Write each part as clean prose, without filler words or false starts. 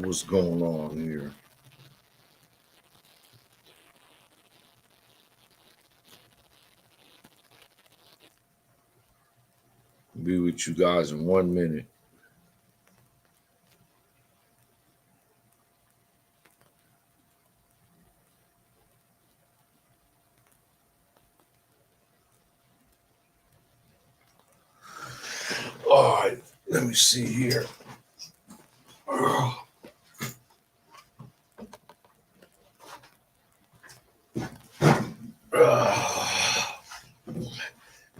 what's going on here. Be with you guys in 1 minute. All right, let me see here.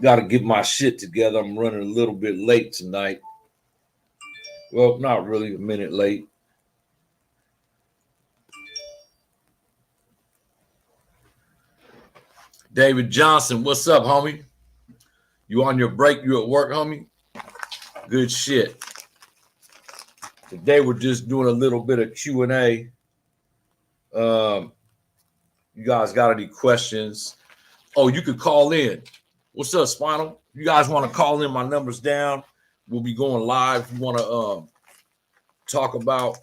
Got to get my shit together. I'm running a little bit late tonight. Well, not really, a minute late. David Johnson, what's up, homie? You on your break? You at work, homie? Good shit. Today we're just doing a little bit of Q&A. You guys got any questions? Oh, you could call in. What's up, Spinal? You guys want to call in? My number's down. We'll be going live. If you want to talk about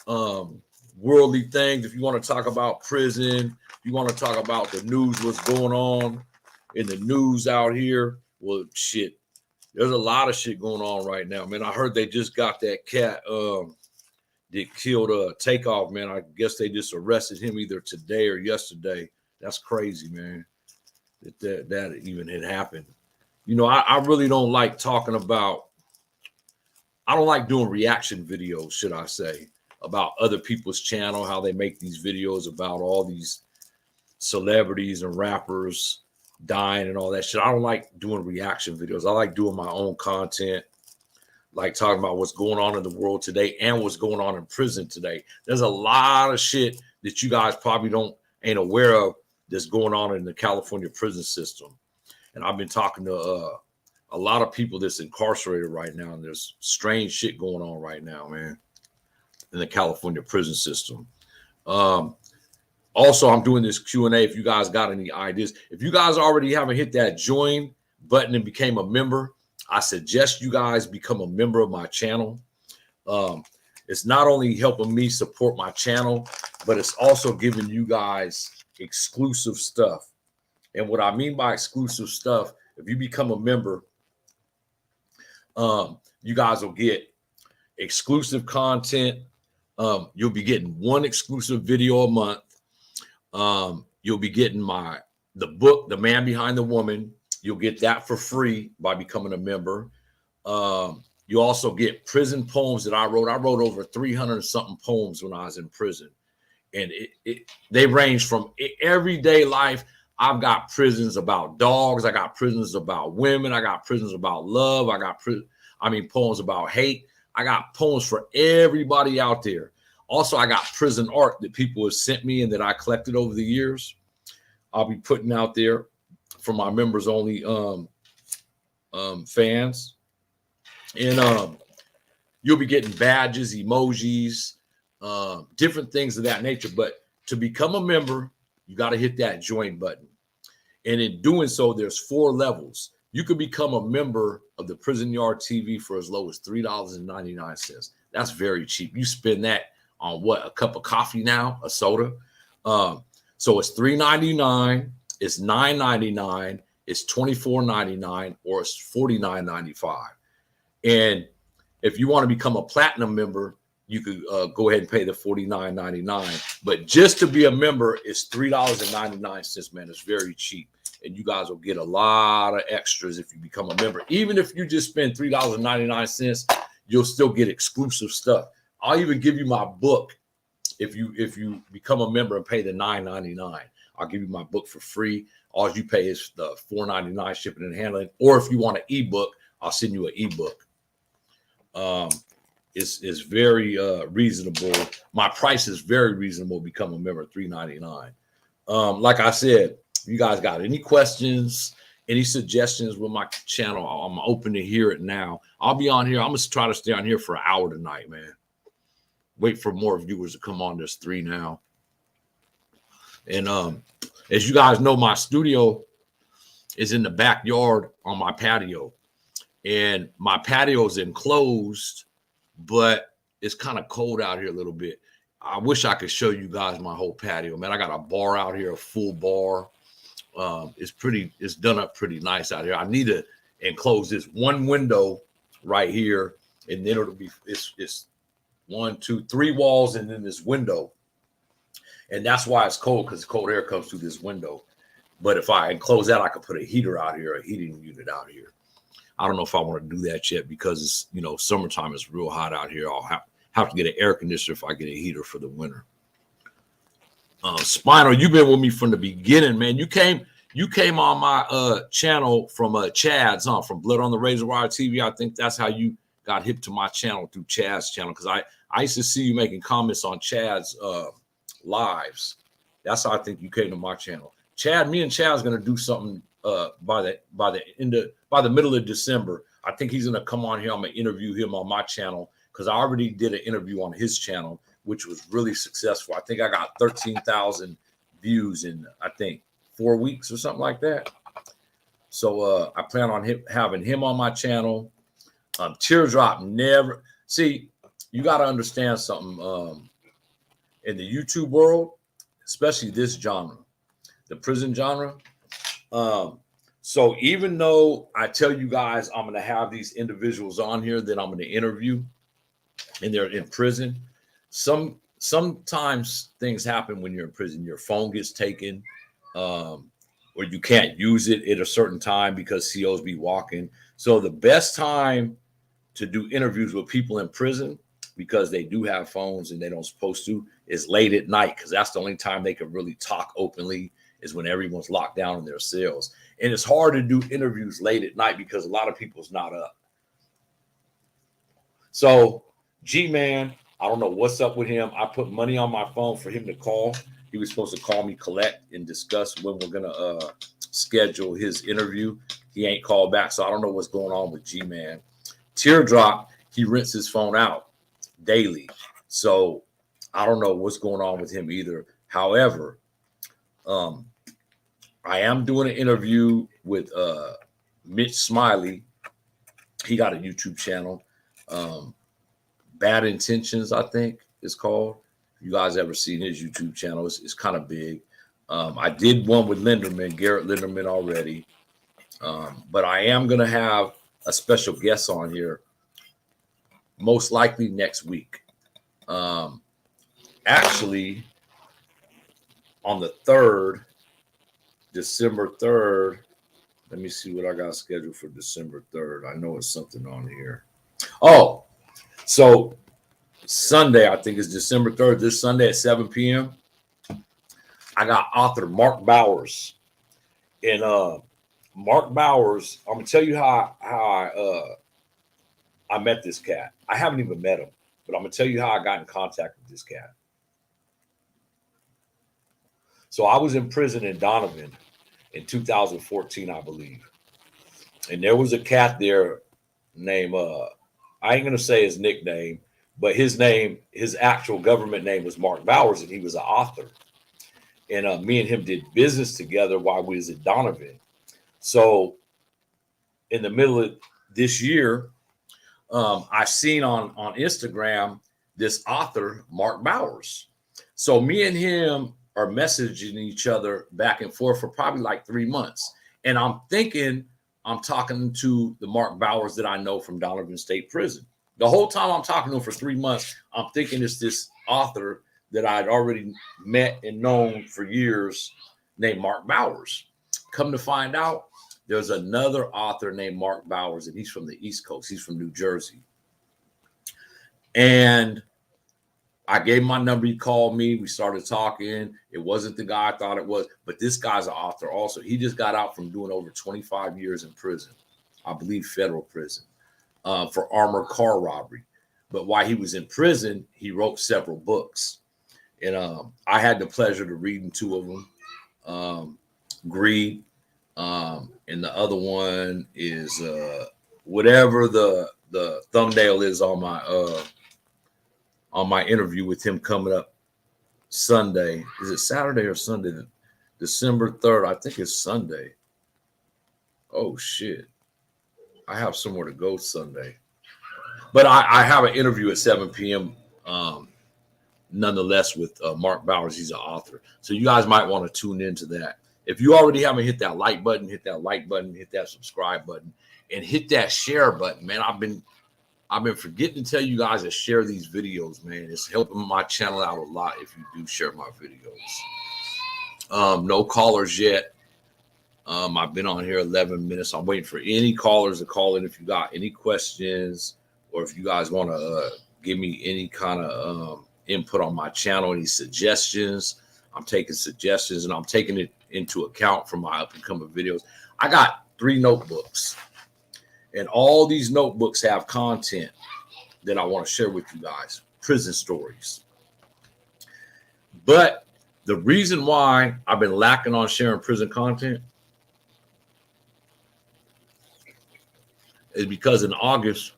worldly things, if you want to talk about prison, if you want to talk about the news, what's going on in the news out here, well, shit, there's a lot of shit going on right now, man. I heard they just got that cat that killed Takeoff, man. I guess they just arrested him either today or yesterday. That's crazy, man. That even had happened. You know, I really don't like talking about, I don't like doing reaction videos, should I say, about other people's channel, how they make these videos about all these celebrities and rappers dying and all that shit. I don't like doing reaction videos. I like doing my own content, like talking about what's going on in the world today and what's going on in prison today. There's a lot of shit that you guys probably ain't aware of that's going on in the California prison system. And I've been talking to a lot of people that's incarcerated right now, and there's strange shit going on right now, man, in the California prison system. Also, I'm doing this Q&A. If you guys got any ideas, if you guys already haven't hit that join button and became a member, I suggest you guys become a member of my channel. It's not only helping me support my channel, but it's also giving you guys exclusive stuff. And what I mean by exclusive stuff, if you become a member, you guys will get exclusive content. You'll be getting one exclusive video a month. You'll be getting the book, The Man Behind the Woman. You'll get that for free by becoming a member. You also get prison poems that I wrote. I wrote over 300 something poems when I was in prison. And they range from everyday life. I've got prisons about dogs. I got prisons about women. I got prisons about love. I got poems about hate. I got poems for everybody out there. Also, I got prison art that people have sent me and that I collected over the years. I'll be putting out there for my members only fans. And you'll be getting badges, emojis, different things of that nature. But to become a member, you got to hit that join button. And in doing so, there's 4 levels. You could become a member of the Prison Yard TV for as low as $3.99. That's very cheap. You spend that on what? A cup of coffee now, a soda. So it's $3.99, it's $9.99, it's $24.99, or it's $49.95. And if you want to become a platinum member, you could go ahead and pay the $49.99. But just to be a member is $3.99, man. It's very cheap. And you guys will get a lot of extras if you become a member. Even if you just spend $3.99, you'll still get exclusive stuff. I'll even give you my book if you become a member and pay the $9.99. I'll give you my book for free. All you pay is the $4.99 shipping and handling. Or if you want an ebook, I'll send you an ebook. It's very reasonable. My price is very reasonable. Become a member, $3.99. Like I said, you guys got any questions, any suggestions with my channel, I'm open to hear it now. I'll be on here. I'm going to try to stay on here for an hour tonight, man. Wait for more viewers to come on. There's 3 now. And as you guys know, my studio is in the backyard on my patio. And my patio is enclosed, but it's kind of cold out here a little bit. I wish I could show you guys my whole patio, man. I got a bar out here, a full bar. It's done up pretty nice out here. I need to enclose this one window right here, and then it'll be it's 1, 2, 3 walls, and then this window. And that's why it's cold, because cold air comes through this window. But if I enclose that, I could put a heater out here, a heating unit out here. I don't know if I want to do that yet, because it's, you know, summertime is real hot out here. I'll have to get an air conditioner if I get a heater for the winter. Spinal, you've been with me from the beginning, man. You came on my channel from Chad's, from Blood on the Razor Wire TV. I think that's how you got hip to my channel, through Chad's channel, because I used to see you making comments on Chad's lives. That's how I think you came to my channel. Chad, me and Chad's gonna do something by the middle of December. I think he's gonna come on here. I'm gonna interview him on my channel, because I already did an interview on his channel, which was really successful. I think I got 13,000 views in, I think, 4 weeks or something like that. So I plan on having him on my channel. Teardrop never, see, you got to understand something. In the YouTube world, especially this genre, the prison genre. So even though I tell you guys I'm going to have these individuals on here that I'm going to interview, and they're in prison, sometimes things happen when you're in prison. Your phone gets taken, or you can't use it at a certain time because COs be walking. So the best time to do interviews with people in prison, because they do have phones and they don't supposed to, is late at night, because that's the only time they can really talk openly, is when everyone's locked down in their cells. And it's hard to do interviews late at night because a lot of people's not up. So G-Man, I don't know what's up with him. I put money on my phone for him to call. He was supposed to call me, collect, and discuss when we're going to schedule his interview. He ain't called back, so I don't know what's going on with G-Man. Teardrop, he rents his phone out daily. So I don't know what's going on with him either. However, I am doing an interview with Mitch Smiley. He got a YouTube channel. Bad Intentions, I think it's called. If you guys ever seen his YouTube channel, it's kind of big. I did one with Linderman, Garrett Linderman, already. But I am going to have a special guest on here, most likely next week. Actually, on the 3rd, December 3rd, let me see what I got scheduled for December 3rd. I know it's something on here. Oh, so Sunday, I think it's December 3rd, this Sunday at 7 p.m. I got author Mark Bowers. And Mark Bowers, I'm going to tell you how I met this cat. I haven't even met him, but I'm going to tell you how I got in contact with this cat. So I was in prison in Donovan in 2014, I believe. And there was a cat there named, I ain't going to say his nickname, but his name, his actual government name was Mark Bowers, and he was an author. And me and him did business together while we was at Donovan. So in the middle of this year, I seen on Instagram this author, Mark Bowers. So me and him are messaging each other back and forth for probably like 3 months. And I'm thinking I'm talking to the Mark Bowers that I know from Donovan State Prison. The whole time I'm talking to him for 3 months, I'm thinking it's this author that I'd already met and known for years named Mark Bowers. Come to find out, there's another author named Mark Bowers, and he's from the East Coast. He's from New Jersey. And I gave him my number. He called me. We started talking. It wasn't the guy I thought it was, but this guy's an author also. He just got out from doing over 25 years in prison, I believe federal prison, for armored car robbery. But while he was in prison, he wrote several books. And I had the pleasure to reading 2 of them. Greed. And the other one is whatever the thumbnail is on my interview with him coming up Sunday. Is it Saturday or Sunday? December 3rd. I think it's Sunday. Oh shit. I have somewhere to go Sunday. But I have an interview at 7 p.m. Nonetheless with Mark Bowers. He's an author. So you guys might want to tune into that. If you already haven't hit that like button, hit that like button, hit that subscribe button, and hit that share button, man. I've been forgetting to tell you guys to share these videos, man. It's helping my channel out a lot if you do share my videos. No callers yet. I've been on here 11 minutes. I'm waiting for any callers to call in if you got any questions, or if you guys want to give me any kind of input on my channel, any suggestions. I'm taking suggestions and I'm taking it into account for my up and coming videos. I got 3 notebooks, and all these notebooks have content that I want to share with you guys, prison stories. But the reason why I've been lacking on sharing prison content is because in August,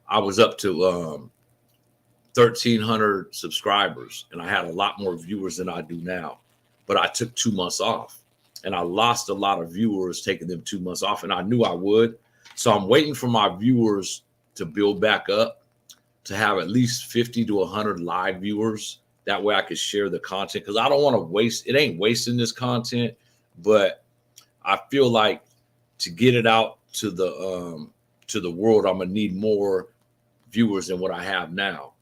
I was up to 1,300 subscribers, and I had a lot more viewers than I do now. But I took 2 months off, and I lost a lot of viewers taking them 2 months off, and I knew I would. So I'm waiting for my viewers to build back up, to have at least 50 to 100 live viewers. That way I could share the content, because I don't want to waste. It ain't wasting this content, but I feel like to get it out to the world, I'm gonna need more viewers than what I have now.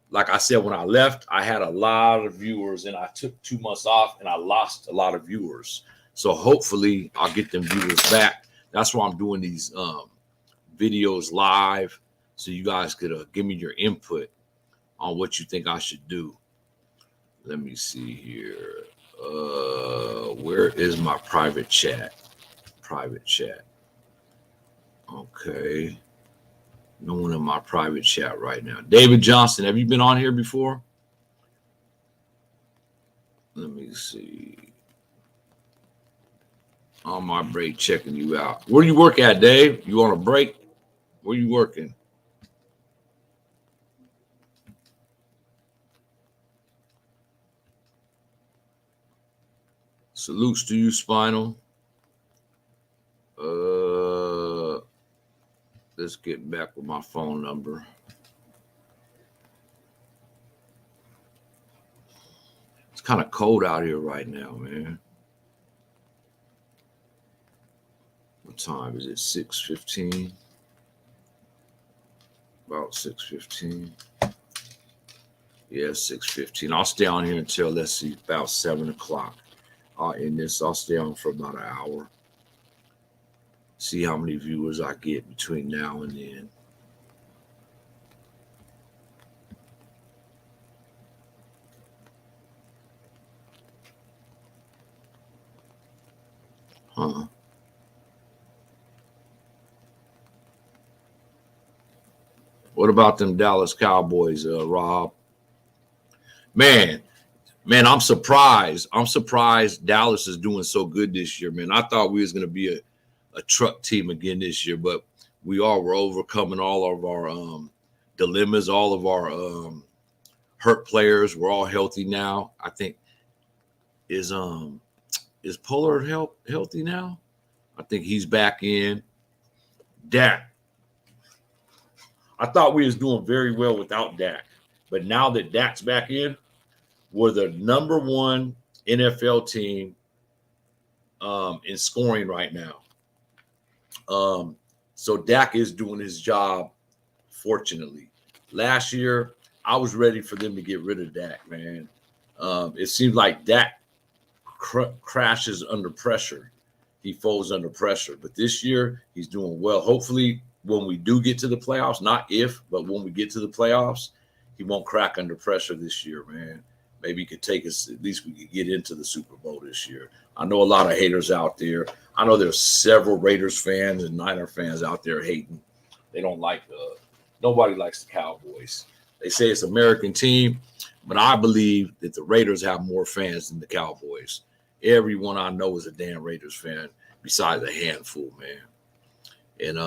Like I said, when I left, I had a lot of viewers, and I took 2 months off, and I lost a lot of viewers. So hopefully I'll get them viewers back. That's why I'm doing these videos live, so you guys could give me your input on what you think I should do. Let me see here. Where is my private chat? Private chat. Okay. No one in my private chat right now. David Johnson, have you been on here before? Let me see. On my break, checking you out. Where you work at, Dave? You on a break? Where you working? Salutes to you, Spinal. Let's get back with my phone number. It's kind of cold out here right now, man. What time is it? 6:15. About 6:15. Yeah, 6:15. I'll stay on here until, let's see, about 7 o'clock. I'll stay on for about an hour. See how many viewers I get between now and then. Huh. What about them Dallas Cowboys, Rob? Man, I'm surprised. I'm surprised Dallas is doing so good this year, man. I thought we was going to be a truck team again this year, but we're overcoming all of our dilemmas, all of our hurt players. We're all healthy now. I think is Pollard healthy now? I think he's back in. Dak. I thought we was doing very well without Dak, but now that Dak's back in, we're the number 1 NFL team in scoring right now. So Dak is doing his job, fortunately. Last year, I was ready for them to get rid of Dak, man. It seems like Dak crashes under pressure. He folds under pressure. But this year, he's doing well. Hopefully, when we do get to the playoffs, not if, but when we get to the playoffs, he won't crack under pressure this year, man. Maybe he could take us, at least we could get into the Super Bowl this year. I know a lot of haters out there. I know there's several Raiders fans and Niner fans out there hating. They don't like nobody likes the Cowboys. They say it's an American team, but I believe that the Raiders have more fans than the Cowboys. Everyone I know is a damn Raiders fan, besides a handful, man. And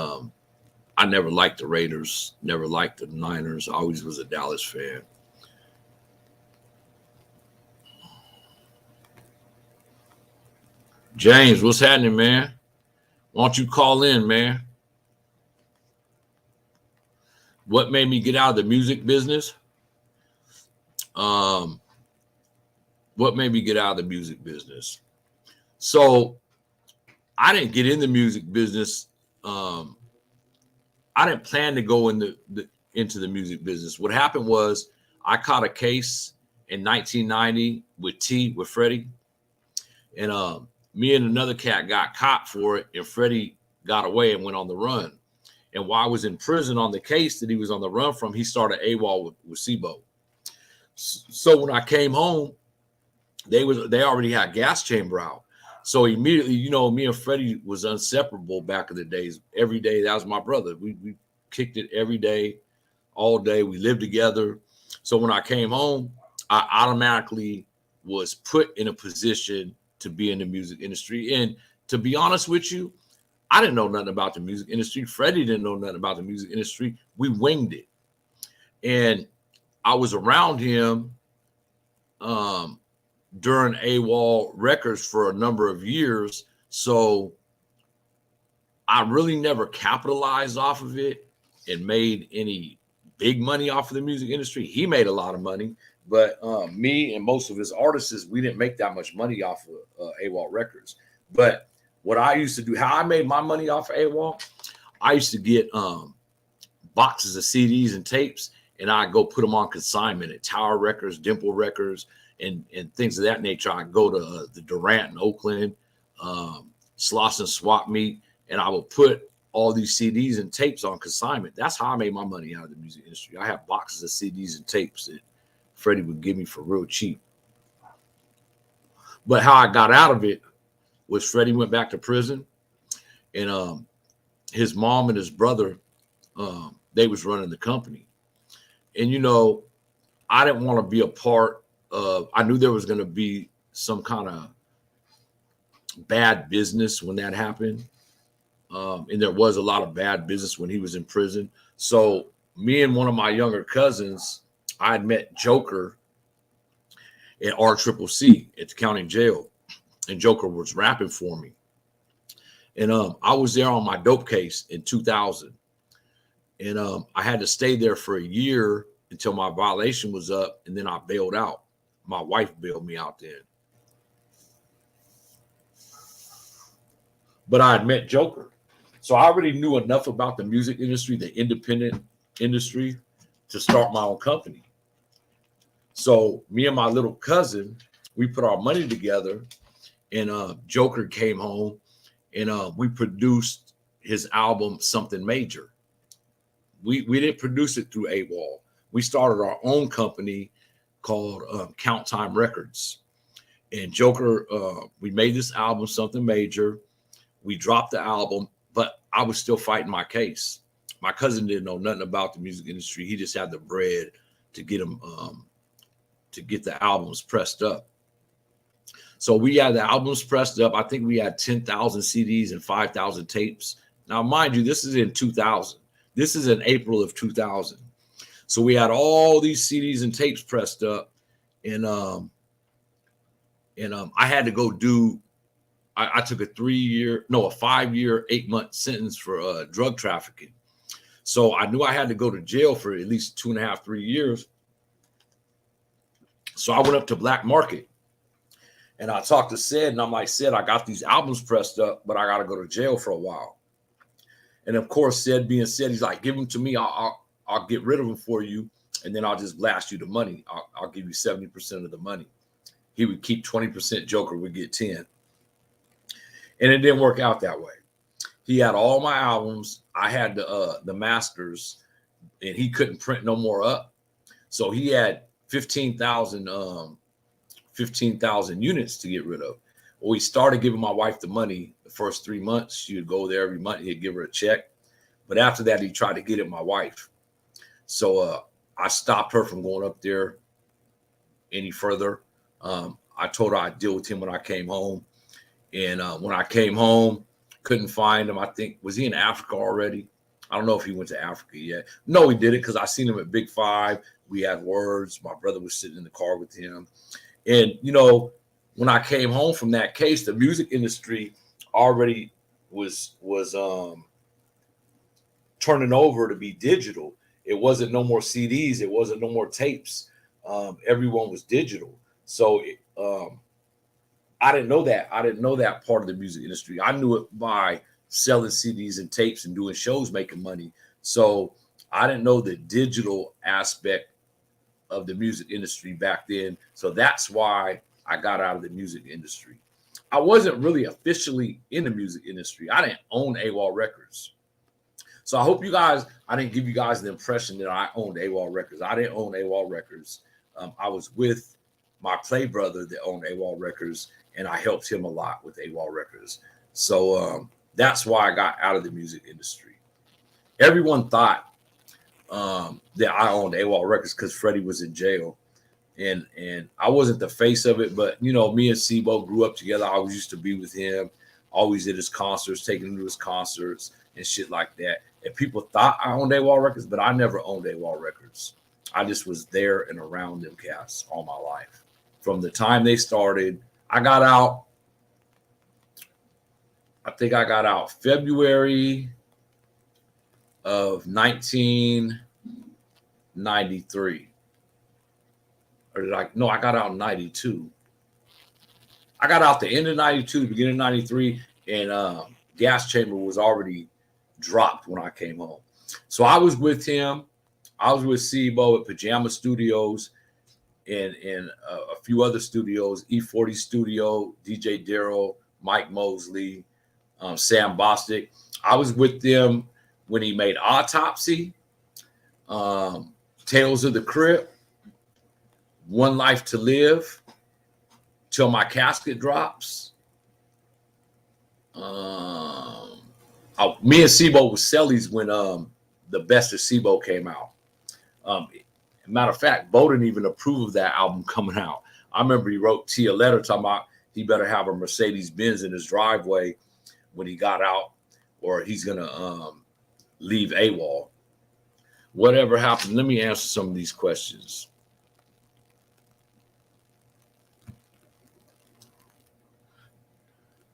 I never liked the Raiders, never liked the Niners. I always was a Dallas fan. James, what's happening, man? Why don't you call in, man? what made me get out of the music business? What made me get out of the music business? So I didn't get in the music business. I didn't plan to go into the music business. What happened was I caught a case in 1990 with Freddie, and me and another cat got caught for it, and Freddie got away and went on the run. And while I was in prison on the case that he was on the run from, he started AWOL with SIBO. So when I came home, they already had gas chamber out. So immediately, you know, me and Freddie was inseparable back in the days. Every day, that was my brother. We kicked it every day, all day. We lived together. So when I came home, I automatically was put in a position to be in the music industry. And to be honest with you, I didn't know nothing about the music industry. Freddie didn't know nothing about the music industry. We winged it. And I was around him during AWOL Records for a number of years. So I really never capitalized off of it and made any big money off of the music industry. He made a lot of money, but me and most of his artists, we didn't make that much money off of AWOL Records. But what I used to do, how I made my money off of AWOL, I used to get boxes of CDs and tapes, and I'd go put them on consignment at Tower Records, Dimple Records, and things of that nature. I'd go to the Durant in Oakland, Slauson Swap Meet, and I would put all these CDs and tapes on consignment. That's how I made my money out of the music industry. I have boxes of CDs and tapes that Freddie would give me for real cheap. But how I got out of it was Freddie went back to prison, and his mom and his brother, they was running the company. And, you know, I didn't want to be a part of, I knew there was going to be some kind of bad business when that happened. And there was a lot of bad business when he was in prison. So me and one of my younger cousins, I had met Joker at RCCC at the county jail, and Joker was rapping for me. And I was there on my dope case in 2000. And I had to stay there for a year until my violation was up, and then I bailed out. My wife bailed me out then. But I had met Joker. So I already knew enough about the music industry, the independent industry, to start my own company. So me and my little cousin, we put our money together, and Joker came home, and we produced his album, Something Major. We didn't produce it through AWOL. We started our own company called Count Time Records. And Joker, we made this album, Something Major. We dropped the album, but I was still fighting my case. My cousin didn't know nothing about the music industry. He just had the bread to get him to get the albums pressed up. So we had the albums pressed up. I think we had 10,000 CDs and 5,000 tapes. Now, mind you, this is in 2000. This is in April of 2000. So we had all these CDs and tapes pressed up, and I had to go do. I took a 5-year, 8-month sentence for drug trafficking. So I knew I had to go to jail for at least 2.5, 3 years. So I went up to Black Market, and I talked to Sid, and I'm like, Sid, I got these albums pressed up, but I got to go to jail for a while. And of course, Sid being Sid, he's like, give them to me. I'll get rid of them for you, and then I'll just blast you the money. I'll give you 70% of the money. He would keep 20%. Joker would get 10. And it didn't work out that way. He had all my albums. I had the masters, and he couldn't print no more up. So he had 15,000 units to get rid of. Well, we started giving my wife the money the first 3 months. She would go there every month. He'd give her a check. But after that, he tried to get at my wife. So I stopped her from going up there any further. I told her I'd deal with him when I came home. And when I came home, couldn't find him. I think, was he in Africa already? I don't know if he went to Africa yet. No, he didn't, because I seen him at Big 5. We had words. My brother was sitting in the car with him. And, you know, when I came home from that case, the music industry already was turning over to be digital. It wasn't no more CDs. It wasn't no more tapes. Everyone was digital. So I didn't know that. I didn't know that part of the music industry. I knew it by selling CDs and tapes and doing shows, making money. So I didn't know the digital aspect of the music industry back then. So that's why I got out of the music industry. I wasn't really officially in the music industry. I didn't own AWOL Records. So I hope you guys, I didn't give you guys the impression that I owned AWOL Records. I didn't own AWOL Records. I was with my play brother that owned AWOL Records, and I helped him a lot with AWOL Records. So that's why I got out of the music industry. Everyone thought that I owned AWOL Records because Freddie was in jail. And I wasn't the face of it, but, you know, me and Sibo grew up together. I always used to be with him, always at his concerts, taking him to his concerts and shit like that. And people thought I owned AWOL Records, but I never owned AWOL Records. I just was there and around them cats all my life. From the time they started, I got out. I think I got out February of 1993. Or did I? No, I got out in 92. I got out the end of 92, beginning of 93, and Gas Chamber was already dropped when I came home. So I was with him. I was with Sibo at Pajama Studios and a few other studios, E40 Studio, DJ Darryl, Mike Mosley, Sam Bostic. I was with them when he made Autopsy, Tales of the Crypt, One Life to Live, Till My Casket Drops. Me and Sibo was Sellies when The Best of Sibo came out. Matter of fact, Bo didn't even approve of that album coming out. I remember he wrote T a letter talking about he better have a Mercedes-Benz in his driveway when he got out, or he's gonna leave AWOL. Whatever happened? Let me answer some of these questions.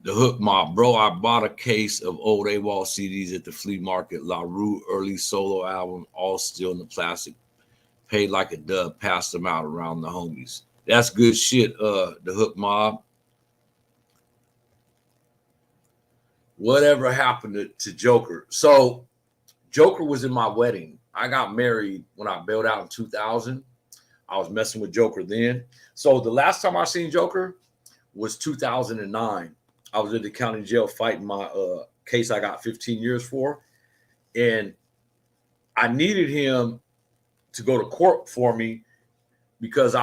The Hook Mob, bro, I bought a case of old AWOL CDs at the flea market. La Rue early solo album, all still in the plastic. Paid like a dub, passed them out around the homies. That's good shit, the Hook Mob. Whatever happened to Joker? So Joker was in my wedding. I got married when I bailed out in 2000. I was messing with Joker then. So the last time I seen Joker was 2009. I was at the county jail fighting my case I got 15 years for. And I needed him to go to court for me because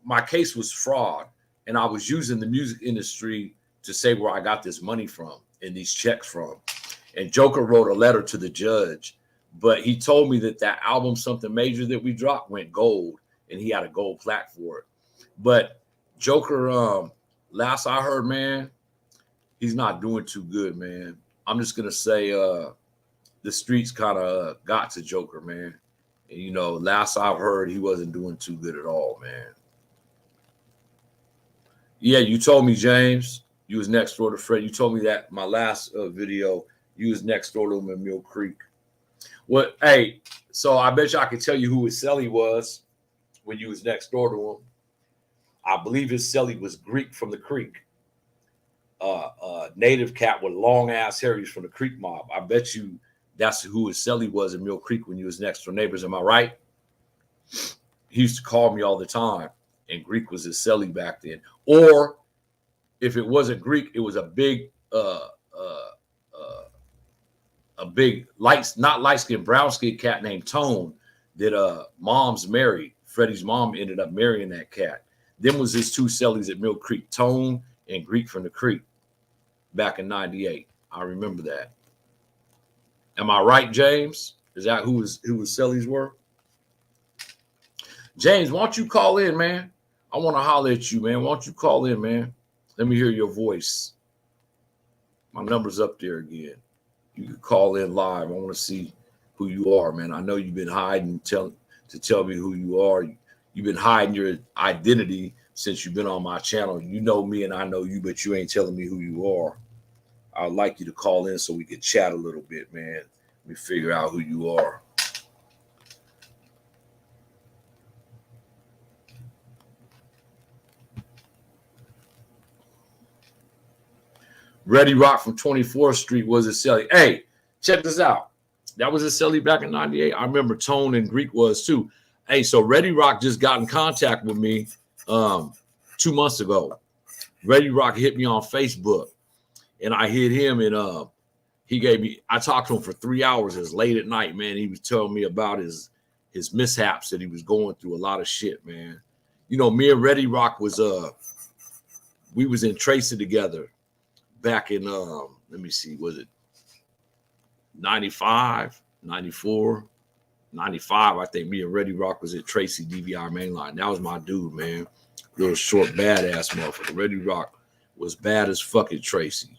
my case was fraud. And I was using the music industry to say where I got this money from and these checks from. And Joker wrote a letter to the judge, but he told me that album, Something Major, that we dropped went gold, and he had a gold plaque for it. But Joker, last I heard, man, he's not doing too good, man. I'm just gonna say the streets kind of got to Joker, man. And, you know, last I've heard, he wasn't doing too good at all, man. Yeah, you told me, James, you was next door to Fred. You told me that my last video, you was next door to him in Mill Creek. Well, hey, so I bet you I could tell you who his celly was when you was next door to him. I believe his celly was Greek from the Creek. Native cat with long ass hair. He's from the Creek Mob. I bet you that's who his celly was in Mill Creek when you was next door neighbors. Am I right? He used to call me all the time, and Greek was his celly back then. Or if it wasn't Greek, it was a big not light-skinned, brown-skinned cat named Tone that mom's married. Freddie's mom ended up marrying that cat. Them was his two cellies at Mill Creek, Tone and Greek from the Creek, back in 98. I remember that. Am I right, James? Is that who his cellies were? James, why don't you call in, man? I want to holler at you, man. Why don't you call in, man? Let me hear your voice. My number's up there again. You can call in live. I want to see who you are, man. I know you've been hiding to tell me who you are. You've been hiding your identity since you've been on my channel. You know me and I know you, but you ain't telling me who you are. I'd like you to call in so we can chat a little bit, man. Let me figure out who you are. Ready Rock from 24th Street was at Selly. Hey, check this out. That was at Selly back in 98. I remember Tone and Greek was too. Hey, so Ready Rock just got in contact with me 2 months ago. Ready Rock hit me on Facebook, and I hit him, and he gave me, I talked to him for 3 hours. It was late at night, man. He was telling me about his mishaps that he was going through, a lot of shit, man. You know, me and Ready Rock was we was in Tracy together back in let me see, was it 95, 94, 95? I think me and Ready Rock was at Tracy DVR Mainline. That was my dude, man. Little short badass motherfucker. Ready Rock was bad as fucking Tracy.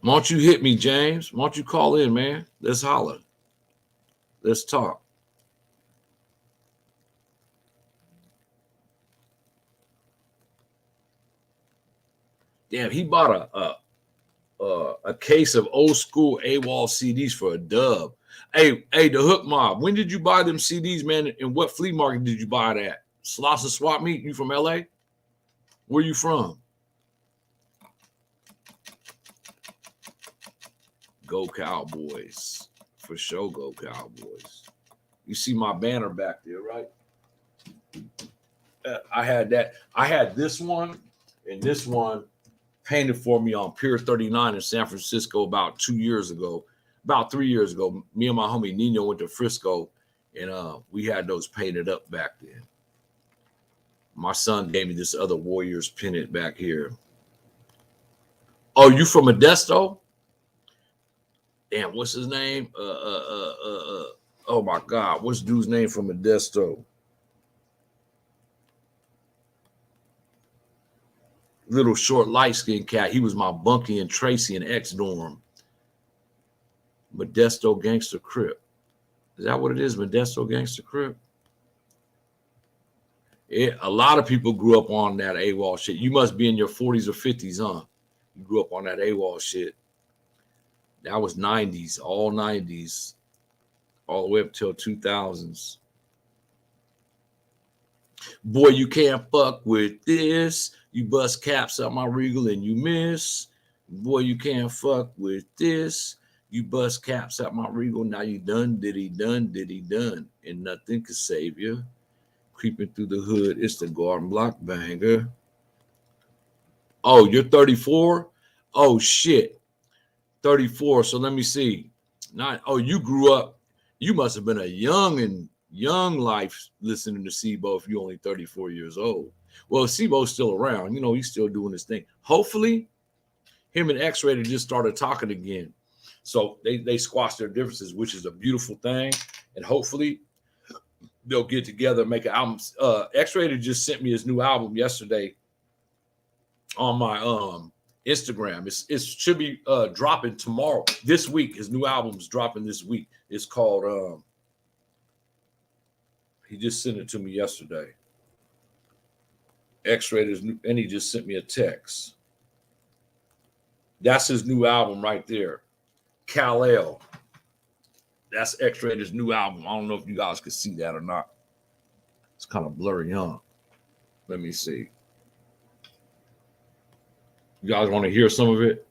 Why don't you hit me, James? Why don't you call in, man? Let's holler. Let's talk. Damn, he bought a case of old school AWOL CDs for a dub. Hey, the Hook Mob, when did you buy them CDs, man? And what flea market did you buy it at? Slauson Swap Meet? You from LA? Where you from? Go Cowboys. For sure, go Cowboys. You see my banner back there, right? I had that. I had this one and this one painted for me on Pier 39 in San Francisco about 2 years ago. About 3 years ago, me and my homie Nino went to Frisco, and we had those painted up back then. My son gave me this other Warriors pennant back here. Oh, you from Modesto? Damn, what's his name? Oh my God, what's dude's name from Modesto? Little short, light-skinned cat. He was my bunkie and Tracy and X-Dorm. Modesto Gangster Crip. Is that what it is? Modesto Gangster Crip? A lot of people grew up on that AWOL shit. You must be in your 40s or 50s, huh? You grew up on that AWOL shit. That was 90s, all 90s, all the way up till 2000s. Boy, you can't fuck with this. You bust caps out my Regal and you miss. Boy, you can't fuck with this. You bust caps out my Regal. Now you done, diddy done. And nothing can save you. Creeping through the hood, it's the Garden Block Banger. Oh, you're 34? Oh, shit. 34. So let me see. You grew up. You must have been a young life listening to Sebo if you're only 34 years old. Well, Sebo's still around. You know, he's still doing his thing. Hopefully, him and X-Rated just started talking again. So they squashed their differences, which is a beautiful thing. And hopefully, they'll get together and make an album. X-Rated just sent me his new album yesterday on my Instagram. It should be dropping tomorrow. This week, his new album's dropping this week. It's called he just sent it to me yesterday. X-Rated, and he just sent me a text. That's his new album right there. Kal-El. That's X-Rated's new album. I don't know if you guys can see that or not. It's kind of blurry, huh? Let me see. You guys want to hear some of it?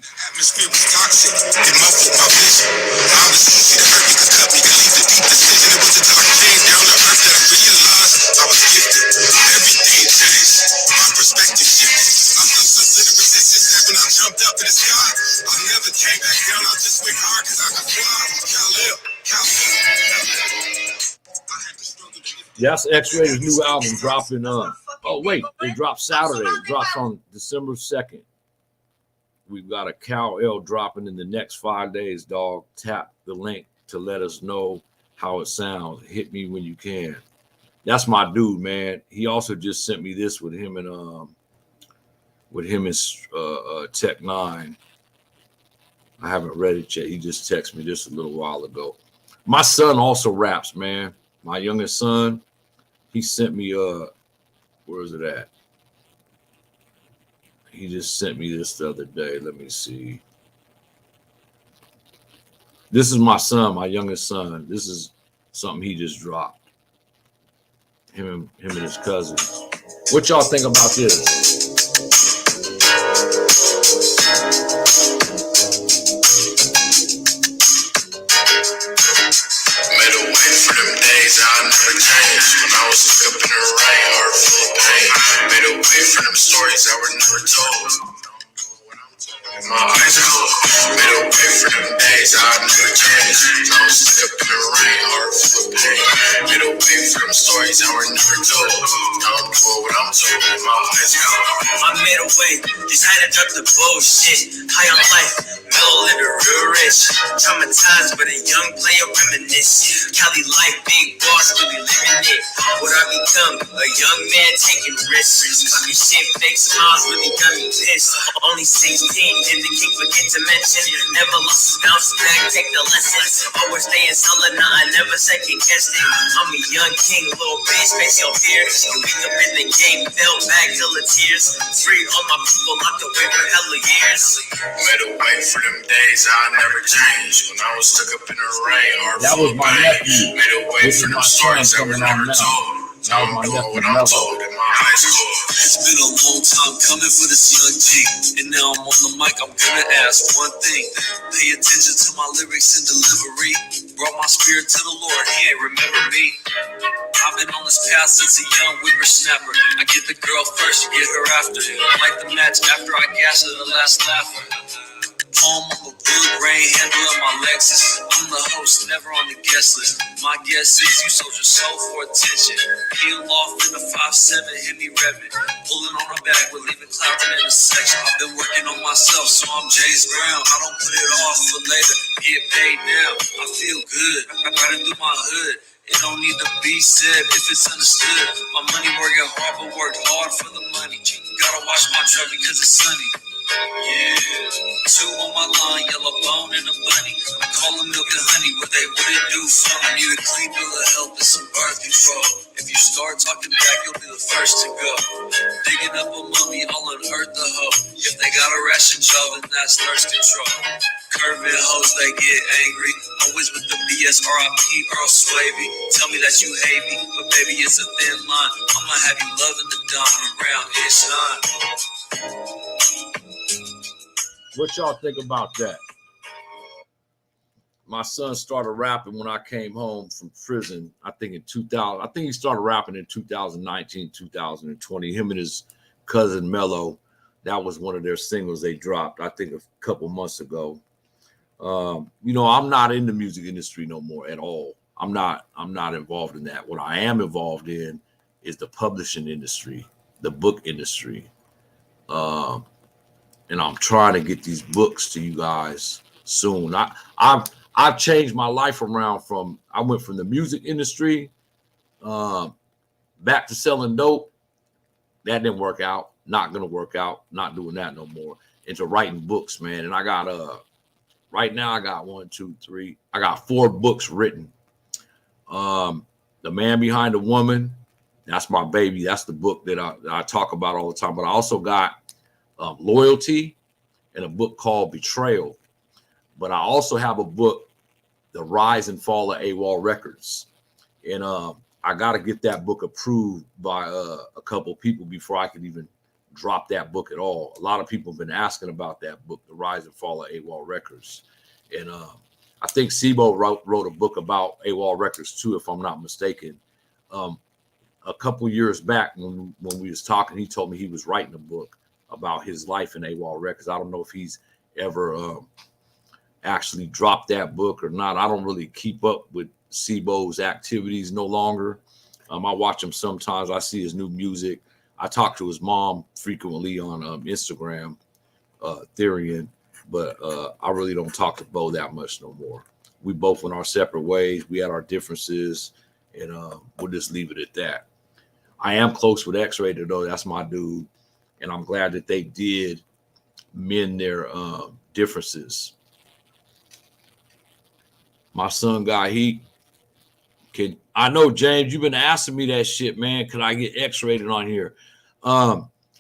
Atmosphere was toxic. It muffled my vision. I was easy to hurt because cut me could leave a deep decision. It was a dark change down to earth that I realized I was gifted. Everything changed. My perspective shifted. I felt some sort of resistance that when I jumped up to the sky, I never came back down. I just went hard because I could fly. Kal-El. That's X-Rated's new album dropping oh wait, it drops Saturday. It drops on December 2nd. We've got a Kal-El dropping in the next 5 days, dog. Tap the link to let us know how it sounds. Hit me when you can. That's my dude, man. He also just sent me this with him and Tech 9. I haven't read it yet. He just texted me this a little while ago. My son also raps, man. My youngest son, he sent me where is it at? He just sent me this the other day. Let me see. This is my son, my youngest son. This is something he just dropped. Him and his cousins. What y'all think about this? Made a way for them days I'll never change. When I was stuck up in the rain, heart full of pain. Made a way for them stories that were never told. My eyes closed. Made a way for them days I'll never change. When I was stuck up in the rain, heart full of pain. Made a way for them stories that were never told. Now I'm doing what I'm told. My eyes closed. I made a way, just had to drop the bullshit. High on life, mellow, living real rich. Traumatized, but a young player reminisce. Cali life, big boss, really living it. What I become, a young man taking risks. Copy shit, fake smiles, really got me pissed. Only 16, and the king forget to mention. Never lost his bounce back, take the lessons. Always staying solid, nah, I never second guessed it. I'm a young king, little bitch, face your fear. You weak up in the game, fell back till the tears. Free all my people locked away for hella years. Made a way for them days I'll never change. When I was stuck up in the rain, heart That full was of my pain. nephew. Made a way This for is them my stories son that were coming on never now. told. That was I'm my doing nephew what I'm Mello. told in my eyes closed. It's been a long time coming for this young G, and now I'm on the mic, I'm gonna ask one thing. Pay attention to my lyrics and delivery. Brought my spirit to the Lord, he ain't remember me. I've been on this path since a young whippersnapper. I get the girl first, you get her after. Light the match after I gas her, the last laugher. Home on the wood grain handle of my Lexus. I'm the host, never on the guest list. My guess is you sold your soul for attention. Peel off in a 5'7", hit me revving. Pulling on the back, we're leaving Clapton in the section. I've been working on myself, so I'm James Brown. I don't put it off for later, get paid now. I feel good, I gotta do my hood. It don't need to be said if it's understood. My money working hard, but worked hard for the money. Gotta wash my truck because it's sunny. Yeah, 2 on my line, yellow bone and a bunny. I call them milk and honey, what they wouldn't do for me. Need a clean bill of health and some birth control. If you start talking back, you'll be the first to go. Digging up a mummy, I'll unearth the hoe. If they got a ration job, then that's thirst control. Curving hoes, they get angry. Always with the BS, RIP, Earl Swavy. Tell me that you hate me, but baby, it's a thin line. I'ma have you loving the diamond around each line. What y'all think about that? My son started rapping when I came home from prison, I think in 2000. I think he started rapping in 2019, 2020. Him and his cousin Mello, that was one of their singles they dropped, I think a couple months ago. You know, I'm not in the music industry no more at all. I'm not involved in that. What I am involved in is the publishing industry, the book industry. And I'm trying to get these books to you guys soon. I've changed my life around from, I went from the music industry back to selling dope. That didn't work out. Not gonna work out. Not doing that no more. Into writing books, man. And I got right now I got 1, 2, 3. I got 4 books written. The Man Behind the Woman. That's my baby. That's the book that I talk about all the time. But I also got Loyalty and a book called Betrayal. But I also have a book, The Rise and Fall of AWOL Records. And I got to get that book approved by a couple people before I could even drop that book at all. A lot of people have been asking about that book, The Rise and Fall of AWOL Records. And I think Sibo wrote a book about AWOL Records too, if I'm not mistaken. A couple years back when we was talking, he told me he was writing a book about his life in AWOL Records. I don't know if he's ever actually dropped that book or not. I don't really keep up with Sibo's activities no longer. I watch him sometimes. I see his new music. I talk to his mom frequently on Instagram, Therian, but I really don't talk to Bo that much no more. We both went our separate ways. We had our differences, and we'll just leave it at that. I am close with X-Rated, though. That's my dude, and I'm glad that they did mend their differences. My son got heat. I know, James, you've been asking me that shit, man. Could I get X-Rated on here?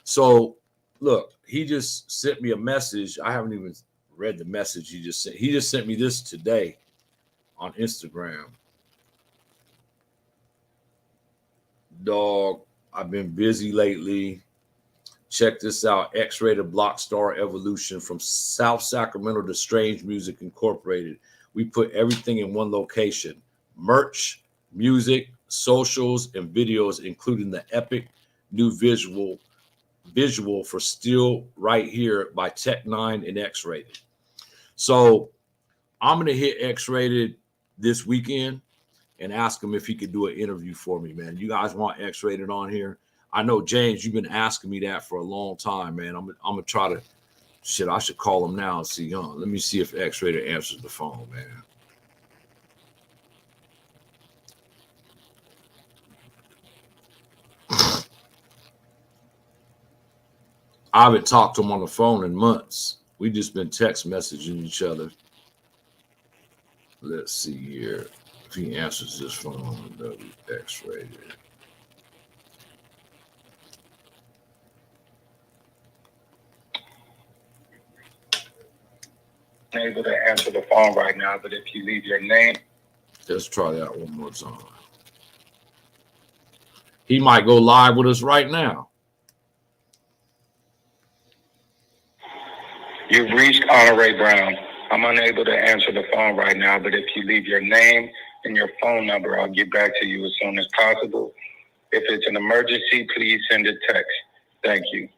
So look, he just sent me a message. I haven't even read the message he just sent. He just sent me this today on Instagram. Dog, I've been busy lately. Check this out. X-rated Block Star Evolution from South Sacramento to Strange Music Incorporated. We put everything in one location. Merch, music, socials, and videos, including the epic new visual for Still Right Here by Tech9 and X-Rated. So I'm going to hit X-Rated this weekend and ask him if he could do an interview for me, man. You guys want X-Rated on here? I know, James, you've been asking me that for a long time, man. I'm going to try to, shit, I should call him now and see. Let me see if X-Rated answers the phone, man. I haven't talked to him on the phone in months. We just been text messaging each other. Let's see here if he answers this phone. X-Rated. Able to answer the phone right now, but if you leave your name. Let's try that one more time. He might go live with us right now. You've reached Honore Brown. I'm unable to answer the phone right now, but if you leave your name and your phone number, I'll get back to you as soon as possible. If it's an emergency, please send a text. Thank you.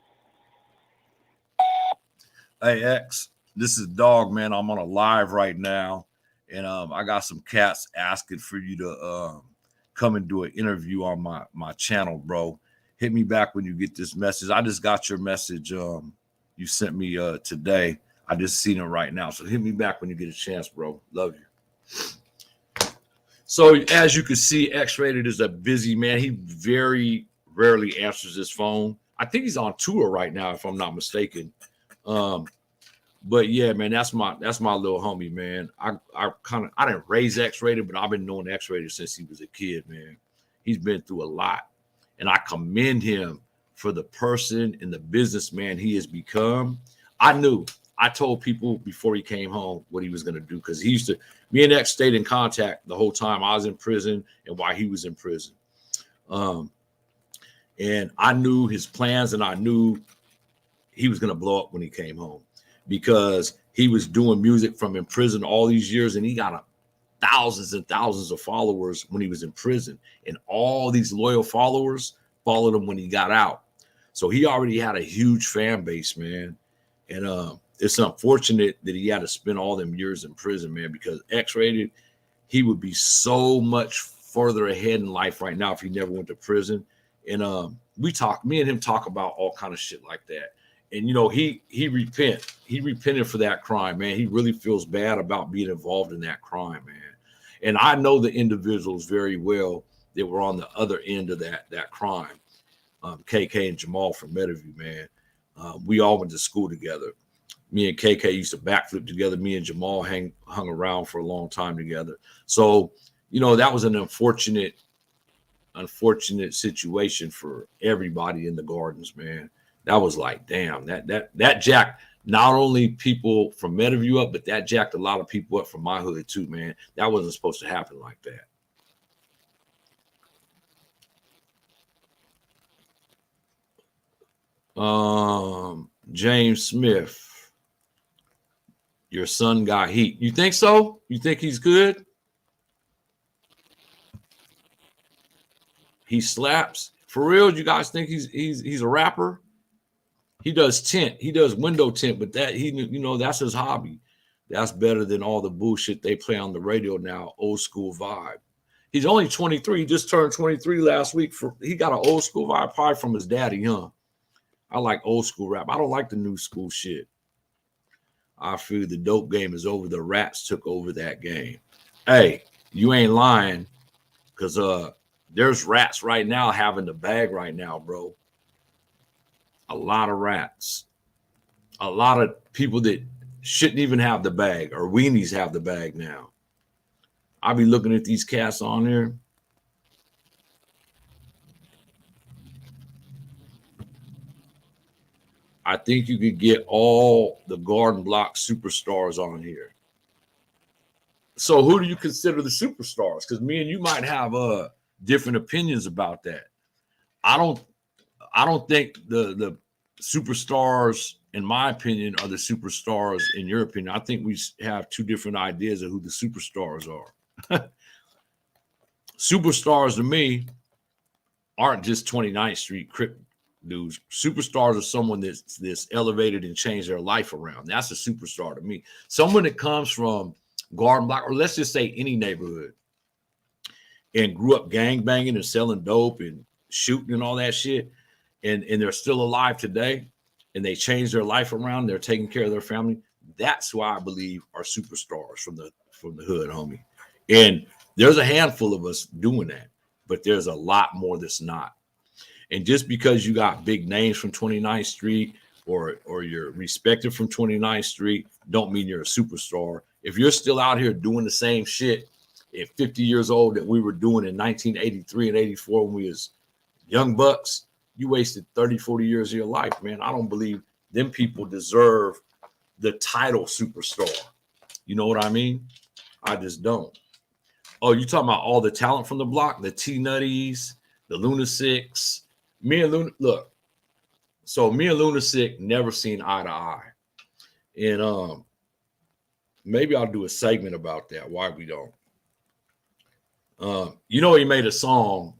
Hey, X, this is Dog, man. I'm on a live right now, and I got some cats asking for you to come and do an interview on my channel, bro. Hit me back when you get this message. I just got your message you sent me today. I just seen it right now. So hit me back when you get a chance, bro. Love you. So as you can see, X-Rated is a busy man. He very rarely answers his phone. I think he's on tour right now, if I'm not mistaken. But yeah, man, that's my little homie, man. I didn't raise X-Rated, but I've been knowing X-Rated since he was a kid, man. He's been through a lot, and I commend him for the person and the businessman he has become. I told people before he came home what he was going to do, because me and X stayed in contact the whole time I was in prison and while he was in prison. And I knew his plans, and I knew he was going to blow up when he came home, because he was doing music from in prison all these years, and he got thousands and thousands of followers when he was in prison, and all these loyal followers followed him when he got out. So he already had a huge fan base, man. And it's unfortunate that he had to spend all them years in prison, man, because X-Rated, he would be so much further ahead in life right now if he never went to prison. And me and him talk about all kind of shit like that. And, he repented for that crime, man. He really feels bad about being involved in that crime, man. And I know the individuals very well that were on the other end of that crime. KK and Jamal from Meadowview, man. We all went to school together. Me and KK used to backflip together. Me and Jamal hung around for a long time together. So, that was an unfortunate situation for everybody in the Gardens, man. That was like, damn, that jacked not only people from Meadowview up, but that jacked a lot of people up from my hood too, man. That wasn't supposed to happen like that. James Smith, your son got heat. You think so? You think he's good? He slaps for real? You guys think he's a rapper? He does tint. He does window tint, but that's his hobby. That's better than all the bullshit they play on the radio now. Old school vibe. He's only 23. He just turned 23 last week. He got an old school vibe probably from his daddy, huh? I like old school rap. I don't like the new school shit. I feel the dope game is over. The rats took over that game. Hey, you ain't lying, because there's rats right now having the bag right now, bro. A lot of rats. A lot of people that shouldn't even have the bag, or weenies have the bag now. I be looking at these cats on there. I think you could get all the Garden Block superstars on here. So who do you consider the superstars? Because me and you might have different opinions about that. I don't think the superstars, in my opinion, are the superstars in your opinion. I think we have two different ideas of who the superstars are. Superstars to me aren't just 29th Street Crip dudes. Superstars are someone that's elevated and changed their life around. That's a superstar to me. Someone that comes from Garden Block, or let's just say any neighborhood, and grew up gangbanging and selling dope and shooting and all that shit, and they're still alive today, and they changed their life around, they're taking care of their family. That's who I believe are superstars from the hood, homie. And there's a handful of us doing that, but there's a lot more that's not. And just because you got big names from 29th Street or you're respected from 29th Street, don't mean you're a superstar. If you're still out here doing the same shit at 50 years old that we were doing in 1983 and 84 when we was young bucks, you wasted 30, 40 years of your life, man. I don't believe them people deserve the title superstar. You know what I mean? I just don't. Oh, you talking about all the talent from the block, the T-Nutties, the Lunatics. Me and Lunatic never seen eye to eye. And maybe I'll do a segment about that, why we don't. You know, he made a song.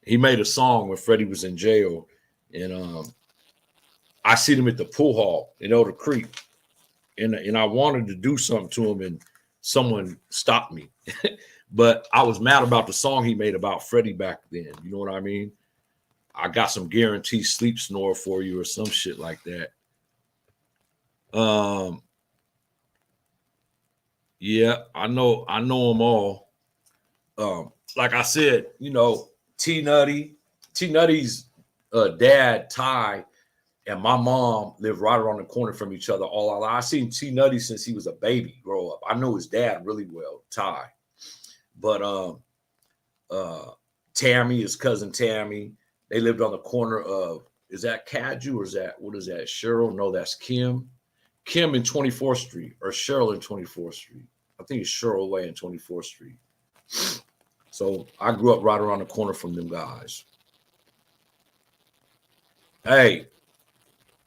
He made a song when Freddie was in jail, and I seen him at the pool hall in Elder Creek, and I wanted to do something to him, and someone stopped me. But I was mad about the song he made about Freddie back then. You know what I mean? I got some guaranteed sleep snore for you or some shit like that. Yeah, I know them all. Like I said, you know, T-Nutty's dad, Ty, and my mom lived right around the corner from each other all our lives. I seen T-Nutty since he was a baby grow up. I know his dad really well, Ty. But Tammy, his cousin Tammy, they lived on the corner of, is that Kaju or is that, what is that, Cheryl? No, that's Kim. Kim in 24th Street or Cheryl in 24th Street. I think it's Cheryl Way in 24th Street. So I grew up right around the corner from them guys. Hey,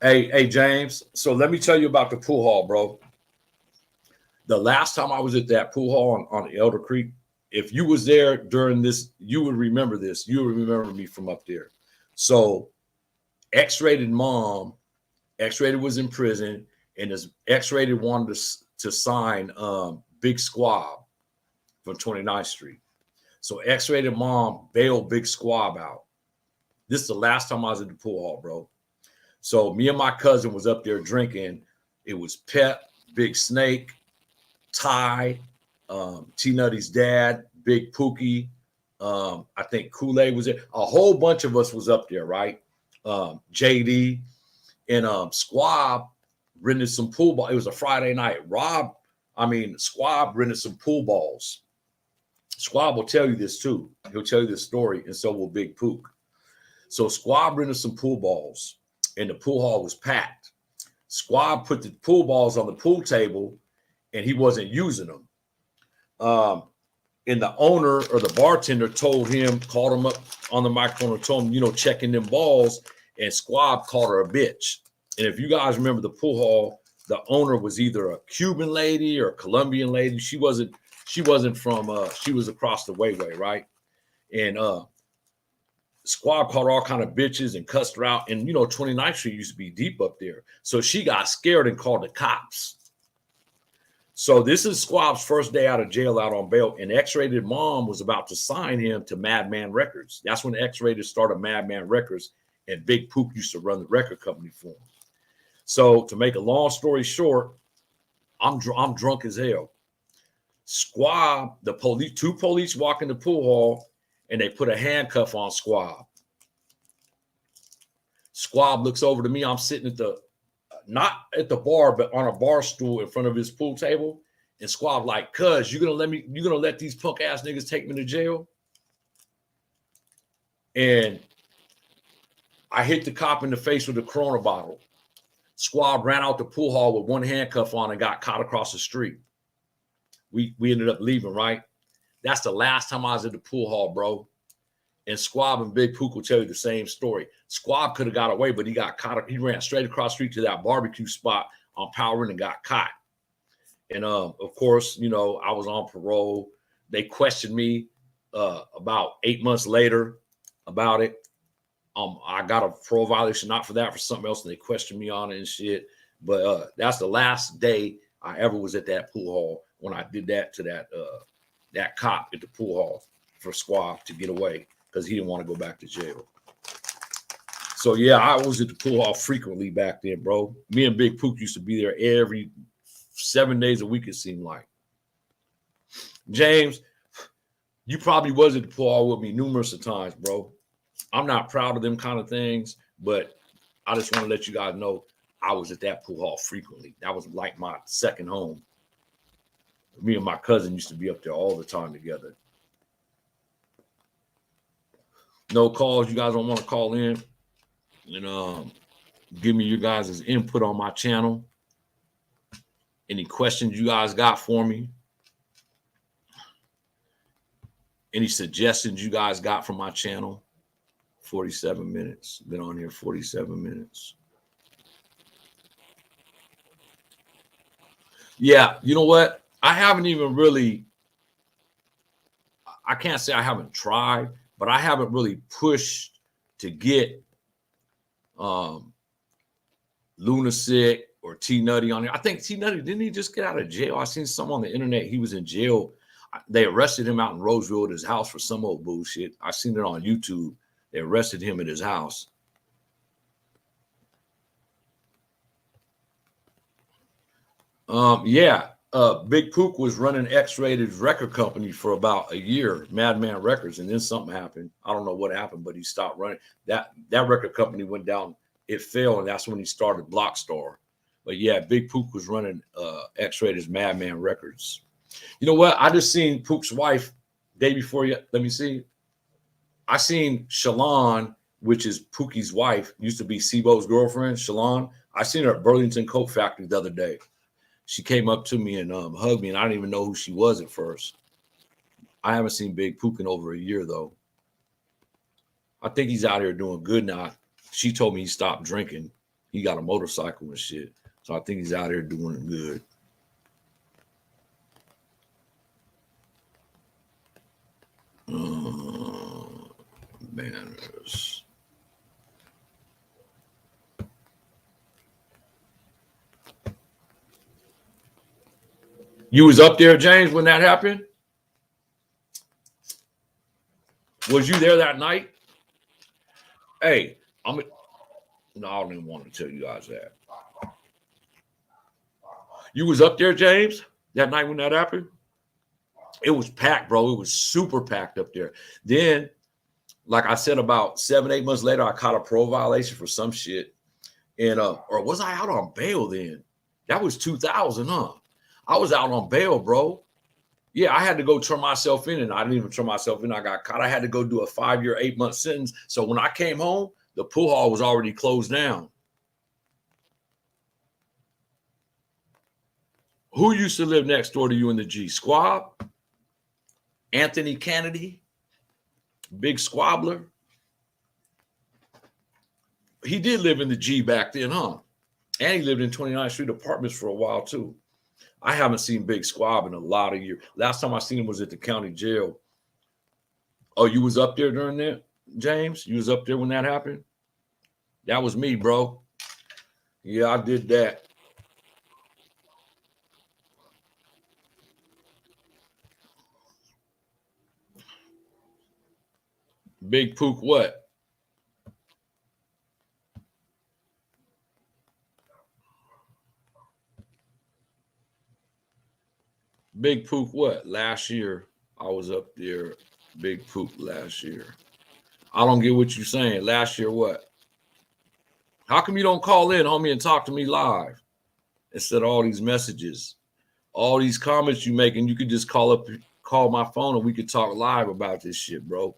James. So let me tell you about the pool hall, bro. The last time I was at that pool hall on Elder Creek, if you was there during this, you would remember this. You would remember me from up there. So X-rated mom, X-rated was in prison, and his X-rated wanted to sign Big Squab from 29th Street. So X-rated mom bailed Big Squab out. This is the last time I was at the pool hall, bro. So me and my cousin was up there drinking. It was Pep, Big Snake, Ty, T-Nutty's dad, Big Pookie. I think Kool-Aid was there. A whole bunch of us was up there, right? JD and Squab rented some pool balls. It was a Friday night. Squab rented some pool balls. Squab will tell you this too. He'll tell you this story, and so will Big Pook. So Squab rented some pool balls, and the pool hall was packed. Squab put the pool balls on the pool table, and he wasn't using them. And the owner or the bartender called him up on the microphone and told him, checking them balls, and Squab called her a bitch. And if you guys remember the pool hall, the owner was either a Cuban lady or a Colombian lady. She wasn't from, she was across the way, right? And Squab called her all kind of bitches and cussed her out. And, 29th Street used to be deep up there. So she got scared and called the cops. So this is Squab's first day out of jail, out on bail, and X-Rated mom was about to sign him to Madman Records. That's when X-Rated started Madman Records, and Big Poop used to run the record company for him. So to make a long story short, I'm drunk as hell. Squab, two police walk in the pool hall, and they put a handcuff on Squab. Squab looks over to me. I'm sitting not at the bar, but on a bar stool in front of his pool table. And Squab like, cuz, you gonna let these punk ass niggas take me to jail? And I hit the cop in the face with a Corona bottle. Squab ran out the pool hall with one handcuff on and got caught across the street. We ended up leaving, right? That's the last time I was at the pool hall, bro. And Squab and Big Pook will tell you the same story. Squab could have got away, but he got caught. He ran straight across the street to that barbecue spot on Power and got caught. And of course, you know, I was on parole. They questioned me about 8 months later about it. I got a parole violation, not for that, for something else, and they questioned me on it and shit. But that's the last day I ever was at that pool hall when I did that to that cop at the pool hall for Squab to get away because he didn't want to go back to jail. So yeah, I was at the pool hall frequently back then, bro. Me and Big Pook used to be there every 7 days a week, it seemed like. James, you probably was at the pool hall with me numerous of times, bro. I'm not proud of them kind of things, but I just want to let you guys know I was at that pool hall frequently. That was like my second home. Me and my cousin used to be up there all the time together. No calls. You guys don't want to call in and give me your guys' input on my channel. Any questions you guys got for me? Any suggestions you guys got from my channel? 47 minutes. Been on here 47 minutes. Yeah, you know what? I haven't even really, I can't say I haven't tried, but I haven't really pushed to get Lunatic or T Nutty on here. I think T Nutty, didn't he just get out of jail? I seen some on the internet. He was in jail. They arrested him out in Roseville at his house for some old bullshit. I seen it on YouTube. They arrested him at his house. Big Pook was running X-Rated record company for about a year, Madman Records, and then something happened. I don't know what happened, but he stopped running. That record company went down. It failed, and that's when he started Blockstar. But yeah, Big Pook was running X-Rated's Madman Records. You know what? I just seen Pook's wife day before. Let me see. I seen Shalon, which is Pookie's wife, used to be Sibo's girlfriend, Shalon. I seen her at Burlington Coat Factory the other day. She came up to me and hugged me, and I didn't even know who she was at first. I haven't seen Big Pook in over a year, though. I think he's out here doing good now. She told me he stopped drinking. He got a motorcycle and shit. So I think he's out here doing good. Banners. You was up there, James, when that happened? Was you there that night? Hey, no, I don't even want to tell you guys that. You was up there, James, that night when that happened? It was packed, bro. It was super packed up there. Then, like I said, about 7-8 months later, I caught a parole violation for some shit. And or was I out on bail then? That was 2000, huh? I was out on bail, bro. Yeah, I had to go turn myself in, and I didn't even turn myself in. I got caught. I had to go do a 5-year, 8-month sentence. So when I came home, the pool hall was already closed down. Who used to live next door to you in the G? Squab? Anthony Kennedy? Big Squabbler? He did live in the G back then, huh? And he lived in 29th Street Apartments for a while, too. I haven't seen Big Squab in a lot of years. Last time I seen him was at the county jail. Oh, you was up there during that, James? You was up there when that happened? That was me, bro. Yeah, I did that. Big Pook what? Big Pook what? Last year, I was up there. Big Pook last year. I don't get what you're saying. Last year what? How come you don't call in, homie, and talk to me live instead of all these messages? All these comments you make, and you could just call my phone, and we could talk live about this shit, bro.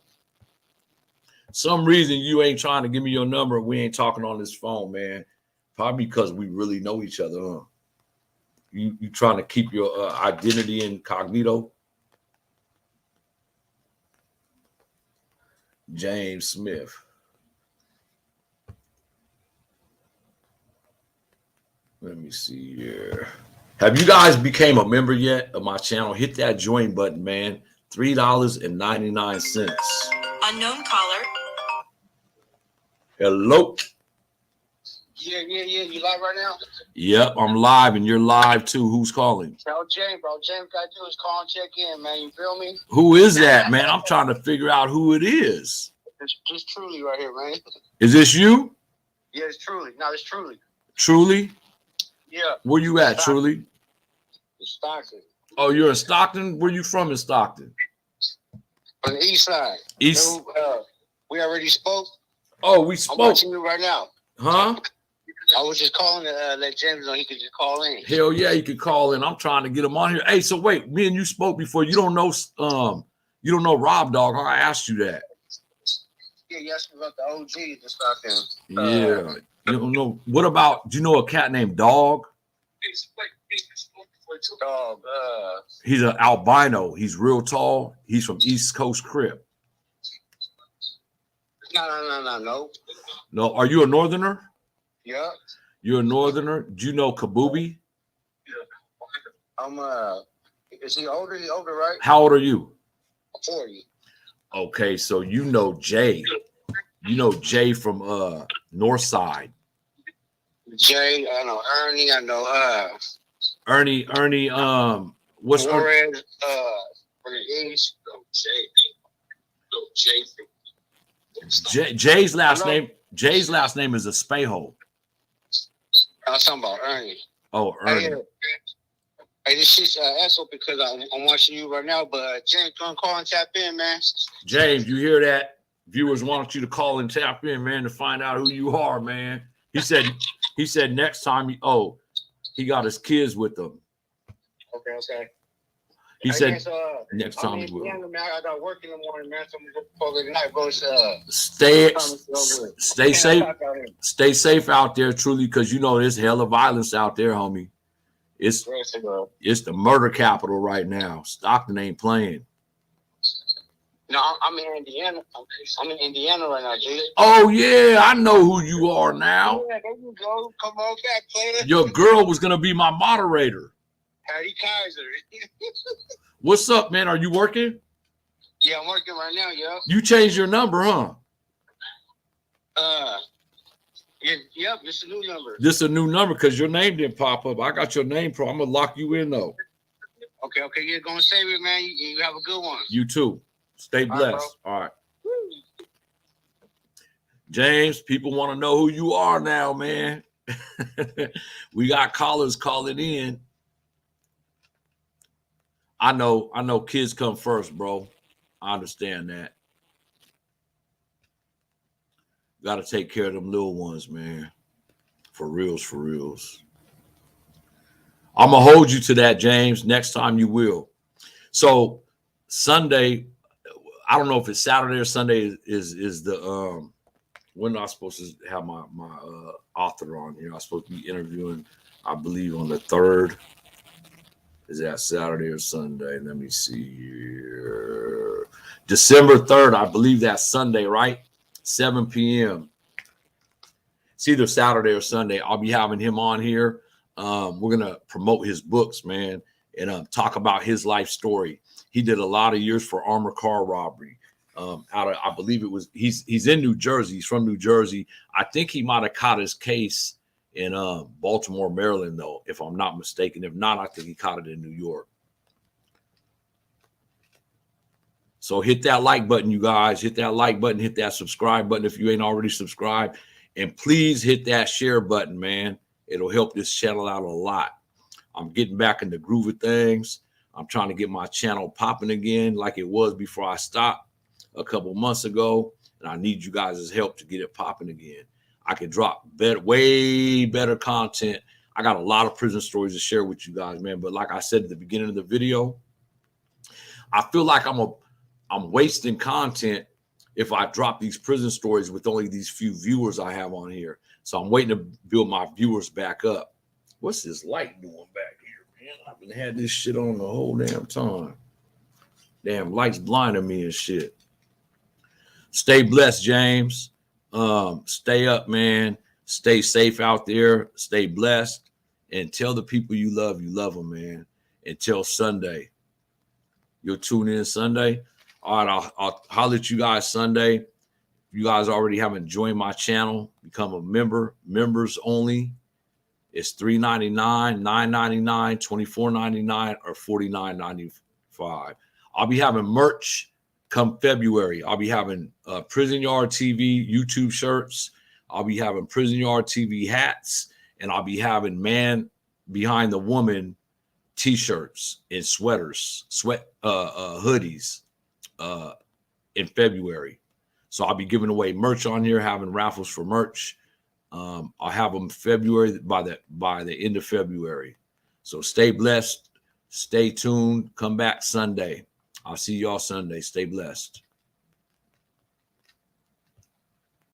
Some reason you ain't trying to give me your number, and we ain't talking on this phone, man. Probably because we really know each other, huh? You trying to keep your identity incognito? James Smith. Let me see here. Have you guys became a member yet of my channel? Hit that join button, man. $3.99. Unknown caller. Hello. Yeah. You live right now? Yep, I'm live and you're live too. Who's calling? Tell James, bro. James got to do is call and check in, man. You feel me? Who is that, man? I'm trying to figure out who it is. It's just Truly right here, man. Is this you? Yeah, it's Truly. No, it's Truly. Truly? Yeah. Where you at, Stockton. Truly? It's Stockton. Oh, you're in Stockton? Where you from in Stockton? On the east side. East. We already spoke. Oh, we I'm spoke. watching you right now. Huh? I was just calling to let James know he could just call in. Hell yeah, you could call in. I'm trying to get him on here. Hey, so wait, me and you spoke before. You don't know Rob Dog. I asked you that. Yeah, you asked me about the OG in Stockton. Yeah. You don't know. What about, do you know a cat named Dog? Dog. He's an albino. He's real tall. He's from East Coast Crip. No. No, are you a northerner? Yeah. You're a northerner. Do you know Kabubi? I'm is he older? He older, right? How old are you? 40. Okay, so you know Jay. You know Jay from North Side. Jay, I know Ernie, I know Ernie, what's Flores, from the East. Jay's last name? Jay's last name is Espejo. I was talking about Ernie. Oh, Ernie. Hey, this shit's asshole because I'm watching you right now, but James, gonna call and tap in, man. James, you hear that? Viewers want you to call and tap in, man, to find out who you are, man. He said next time he got his kids with him. Okay. He said next time he will. Man, I got work in the morning, man. So I'm gonna go for the night, bro. Stay safe. Stay safe out there, Truly, because you know there's hella violence out there, homie. It's the murder capital right now. Stockton ain't playing. No, I'm in Indiana. I'm in Indiana right now, G. Oh yeah, I know who you are now. Yeah, there you go. Come on back, player. Your girl was gonna be my moderator. Hattie Kaiser. What's up, man? Are you working? Yeah, I'm working right now, yo. You changed your number, huh? Yep, this is a new number. This is a new number because your name didn't pop up. I got your name, I'm gonna lock you in though. Okay, you're gonna save it, man. You have a good one. You too. Stay blessed. All right. James, people want to know who you are now, man. We got callers calling in. I know kids come first, bro. I understand that. Got to take care of them little ones, man. For reals. I'm going to hold you to that, James. Next time you will. So Sunday, I don't know if it's Saturday or Sunday is the when am I supposed to have my author on here? I'm supposed to be interviewing, I believe, on the 3rd. Is that Saturday or Sunday? Let me see here. December 3rd, I believe that's Sunday, right? 7 p.m. It's either Saturday or Sunday. I'll be having him on here. We're going to promote his books, man, and talk about his life story. He did a lot of years for armored car robbery. I believe it was, he's in New Jersey. He's from New Jersey. I think he might have caught his case in Baltimore, Maryland, though, if I'm not mistaken. If not, I think he caught it in New York. So hit that like button, you guys. Hit that like button. Hit that subscribe button if you ain't already subscribed. And please hit that share button, man. It'll help this channel out a lot. I'm getting back in the groove of things. I'm trying to get my channel popping again like it was before I stopped a couple months ago. And I need you guys' help to get it popping again. I can drop way better content. I got a lot of prison stories to share with you guys, man. But like I said at the beginning of the video, I feel like I'm wasting content if I drop these prison stories with only these few viewers I have on here. So I'm waiting to build my viewers back up. What's this light doing back here, man? I've been had this shit on the whole damn time. Damn, light's blinding me and shit. Stay blessed, James. Stay up, man. Stay safe out there. Stay blessed. And tell the people you love them, man. Until Sunday. You'll tune in Sunday. All right, I'll holler at you guys Sunday. If you guys already haven't joined my channel, become a member. Members only. It's $3.99, $9.99, $24.99, or $49.95. I'll be having merch come February. I'll be having Prison Yard TV YouTube shirts. I'll be having Prison Yard TV hats, and I'll be having Man Behind the Woman t-shirts and sweaters, hoodies in February. So I'll be giving away merch on here, having raffles for merch. I'll have them February by the end of February. So stay blessed, stay tuned, come back Sunday. I'll see y'all Sunday. Stay blessed.